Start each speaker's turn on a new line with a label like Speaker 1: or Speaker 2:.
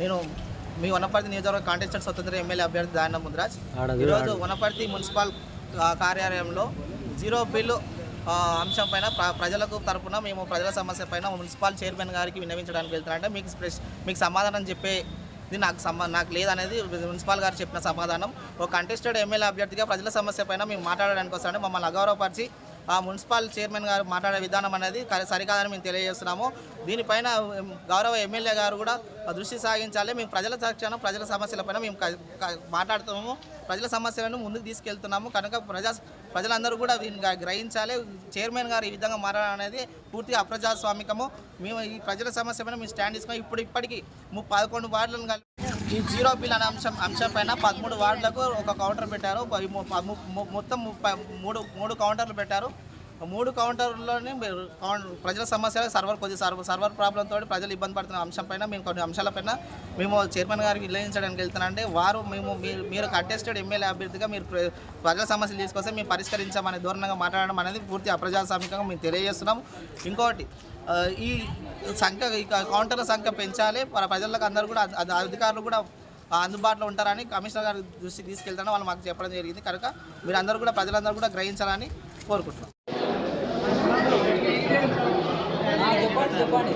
Speaker 1: నేను మీ వనపర్తి నియోజకవర్గ కాంటెస్టెడ్ స్వతంత్ర ఎమ్మెల్యే అభ్యర్థి దాయన ముద్రాజ్. ఈరోజు వనపర్తి మున్సిపల్ కార్యాలయంలో జీరో బిల్లు అంశం పైన ప్రజలకు తరపున మేము ప్రజల సమస్య పైన మున్సిపల్ చైర్మన్ గారికి విన్నవించడానికి వెళ్తున్నారంటే మీకు సమాధానం చెప్పేది నాకు లేదనేది మున్సిపల్ గారు చెప్పిన సమాధానం. ఒక కంటెస్టెడ్ ఎమ్మెల్యే అభ్యర్థిగా ప్రజల సమస్య పైన మేము మాట్లాడడానికి వస్తామంటే మమ్మల్ని అగౌరవపరిచి ఆ మున్సిపల్ చైర్మన్ గారు మాట్లాడే విధానం అనేది సరికాదని మేము తెలియజేస్తున్నాము. దీనిపైన గౌరవ ఎమ్మెల్యే గారు కూడా దృష్టి సాగించాలి. మేము ప్రజల తక్షణం ప్రజల సమస్యలపైన మేము మాట్లాడుతున్నాము, ప్రజల సమస్యలను ముందుకు తీసుకెళ్తున్నాము. కనుక ప్రజలందరూ కూడా దీన్ని గ్రహించాలి. చైర్మన్ గారు ఈ విధంగా మాట్లాడడం అనేది పూర్తిగా అప్రజాస్వామికము. మేము ఈ ప్రజల సమస్య పైన మేము స్టాండ్ తీసుకుని ఇప్పటికీ 11 వార్డులను కలిపి ఈ జీరో బిల్ అనే అంశం పైన 13 వార్డులకు ఒక కౌంటర్ పెట్టారు. మొత్తం 3 కౌంటర్లు పెట్టారు. 3 కౌంటర్లోనే ప్రజల సమస్యలు సర్వర్ ప్రాబ్లంతో ప్రజలు ఇబ్బంది పడుతున్న అంశం పైన మేము కొన్ని అంశాలపైన మేము చైర్మన్ గారికి వినియోగించడానికి వెళ్తున్నామంటే వారు మీరు కంటెస్టెడ్ ఎమ్మెల్యే అభ్యర్థిగా మీరు ప్రజల సమస్యలు తీసుకొస్తే మేము పరిష్కరించామనే ధోరణంగా మాట్లాడడం అనేది పూర్తి అప్రజాస్వామికంగా మేము తెలియజేస్తున్నాం. ఇంకోటి ఈ కౌంటర్ల సంఖ్య పెంచాలి. ప్రజలకు అందరూ కూడా అధికారులు కూడా అందుబాటులో ఉంటారని కమిషనర్ గారి దృష్టికి తీసుకెళ్తారని వాళ్ళు మాకు చెప్పడం జరిగింది. కనుక మీరందరూ కూడా ప్రజలందరూ కూడా గ్రహించాలని కోరుకుంటున్నాం. చెప్పండి.